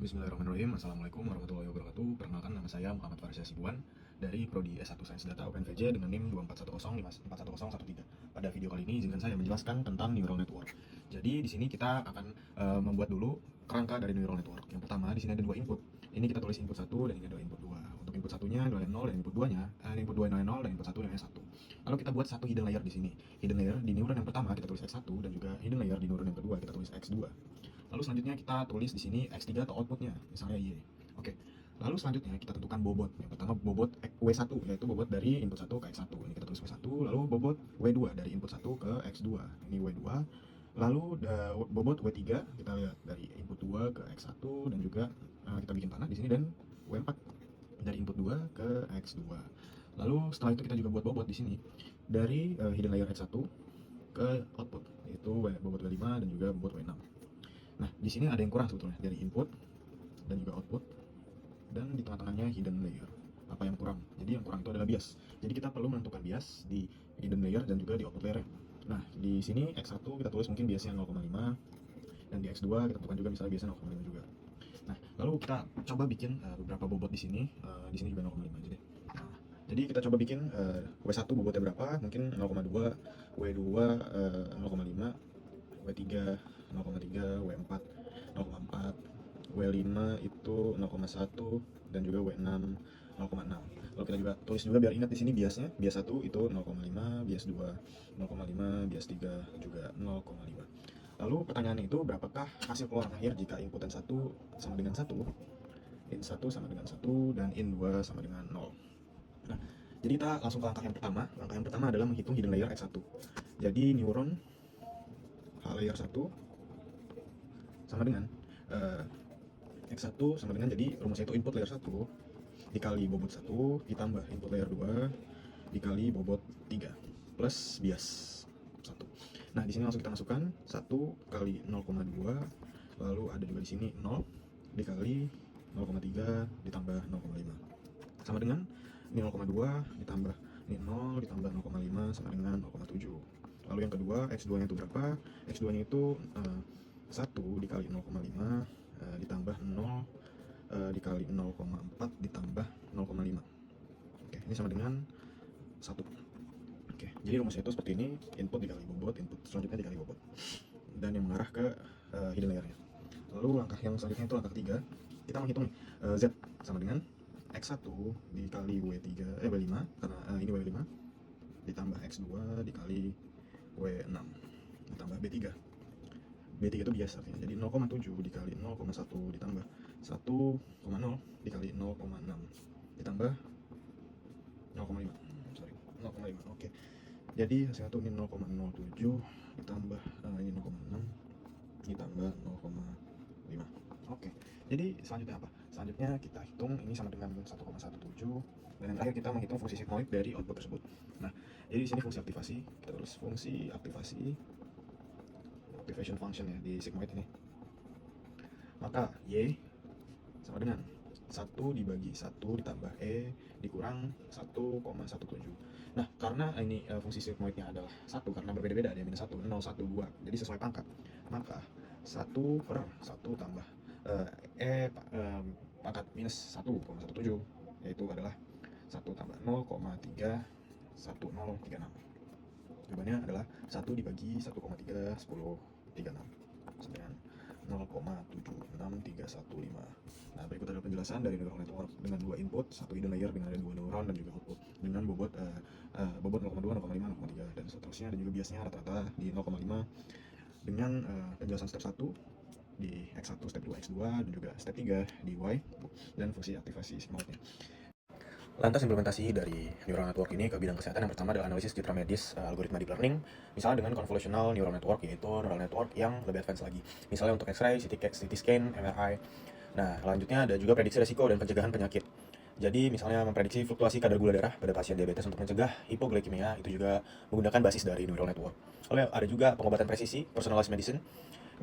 Bismillahirrahmanirrahim. Assalamualaikum warahmatullahi wabarakatuh. Perkenalkan, nama saya Muhammad Faris Hasibuan dari Prodi S1 Sains Data UPNVJ dengan NIM 24105411013. Pada video kali ini izinkan saya menjelaskan tentang neural network. Jadi di sini kita akan membuat dulu kerangka dari neural network. Yang pertama, di sini ada dua input. Ini kita tulis input 1 dan ini ada input 2. Untuk input satunya nilai 0 dan input 2-nya, input 2 nilai 0 dan input 1 nilai 1. Lalu kita buat satu hidden layer di sini. Hidden layer di neuron yang pertama kita tulis X1 dan juga hidden layer di neuron yang kedua kita tulis X2. Lalu selanjutnya kita tulis di sini X3 atau outputnya, misalnya Y. Oke. Lalu selanjutnya kita tentukan bobot. Yang pertama bobot W1, yaitu bobot dari input 1 ke X1. Ini kita tulis W1, lalu bobot W2 dari input 1 ke X2. Ini W2. Lalu bobot W3 kita lihat dari input 2 ke X1 dan juga kita bikin panah di sini, dan W4 dari input 2 ke X2. Lalu setelah itu kita juga buat bobot di sini dari hidden layer X1 ke output, yaitu bobot W5 dan juga bobot W6. Nah, di sini ada yang kurang sebetulnya dari input dan juga output, dan di tengah-tengahnya hidden layer. Apa yang kurang? Jadi yang kurang itu adalah bias. Jadi kita perlu menentukan bias di hidden layer dan juga di output layer. Nah, di sini X1 kita tulis mungkin biasnya 0,5, dan di X2 kita tentukan juga misalnya biasanya 0,5 juga. Nah, lalu kita coba bikin beberapa bobot di sini. Di sini juga 0,5 aja deh. Nah, jadi kita coba bikin W1 bobotnya berapa? Mungkin 0,2, W2 0,5, W3 0,3, W4 0,4, W5 itu 0,1, dan juga W6 0,6. Lalu kita juga tulis juga biar ingat di sini biasnya. Bias 1 itu 0,5, bias 2 0,5, bias 3 juga 0,5. Lalu pertanyaannya itu berapakah hasil keluaran akhir jika inputan 1 sama dengan 1, in 1 sama dengan 1, dan in 2 sama dengan 0. Nah, jadi kita langsung ke langkah yang pertama. Langkah yang pertama adalah menghitung hidden layer X1. Jadi neuron H layer 1 sama dengan X1 sama dengan, jadi rumusnya itu input layer 1 dikali bobot 1 ditambah input layer 2 dikali bobot 3 plus bias 1. Nah, di sini langsung kita masukkan 1 kali 0,2, lalu ada juga di sini 0 dikali 0,3 ditambah 0,5 sama dengan ini 0,2 ditambah ini 0 ditambah 0,5 sama dengan 0,7. Lalu yang kedua X2 nya itu berapa? X2 nya itu 1 dikali 0,5 ditambah 0 dikali 0,4 ditambah 0,5. Oke, ini sama dengan 1. Oke, jadi rumusnya itu seperti ini. Input dikali bobot, input selanjutnya dikali bobot, dan yang mengarah ke hidden layernya. Lalu langkah yang selanjutnya itu langkah ketiga. Kita menghitung Z sama dengan X1 dikali W5 karena ini W5 ditambah X2 dikali W6 ditambah B3. B3 itu bias artinya, jadi 0,7 dikali 0,1 ditambah 1,0 dikali 0,6 ditambah 0,5, sorry 0,5. Oke, jadi hasilnya tuh ini 0,07 ditambah ini 0,6 ditambah 0,5. Oke, jadi selanjutnya apa? Selanjutnya kita hitung ini sama dengan 1,17, dan yang terakhir kita menghitung fungsi sigmoid dari output tersebut. Nah, jadi di sini fungsi aktivasi, kita tulis fungsi aktivasi, activation function ya di sigmoid ini. Maka Y sama dengan 1 dibagi 1 ditambah E dikurang 1,17. Nah, karena ini fungsi sigmoidnya adalah 1, karena berbeda-beda, ada minus 1, 0, 1, 2, jadi sesuai pangkat, maka 1 per 1 tambah E pangkat minus 1,17, yaitu adalah 1 tambah 0,31036. Jawabannya adalah 1 dibagi 1,31036 sama dengan 0,76315. Nah, berikut adalah penjelasan dari neural network dengan dua input, satu hidden layer dengan ada dua neuron dan juga output dengan bobot 0,2, 0,5, 0,3 dan seterusnya, dan juga biasnya rata-rata di 0,5 dengan penjelasan step 1 di X1, step 2 X2, dan juga step 3 di Y dan fungsi aktivasi sigmoidnya. Lantas implementasi dari neural network ini ke bidang kesehatan, yang pertama adalah analisis citra medis algoritma deep learning, misalnya dengan convolutional neural network, yaitu neural network yang lebih advance lagi, misalnya untuk X-ray, CT scan, MRI. Nah, selanjutnya ada juga prediksi resiko dan pencegahan penyakit. Jadi misalnya memprediksi fluktuasi kadar gula darah pada pasien diabetes untuk mencegah hipoglikemia, itu juga menggunakan basis dari neural network. Lalu ada juga pengobatan presisi, personalized medicine,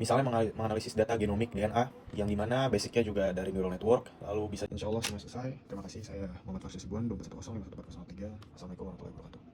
misalnya menganalisis data genomik DNA, yang dimana basicnya juga dari neural network. Lalu bisa, insya Allah semua selesai. Terima kasih, saya Muhammad Faris Hasibuan, 241054103. Assalamualaikum warahmatullahi wabarakatuh.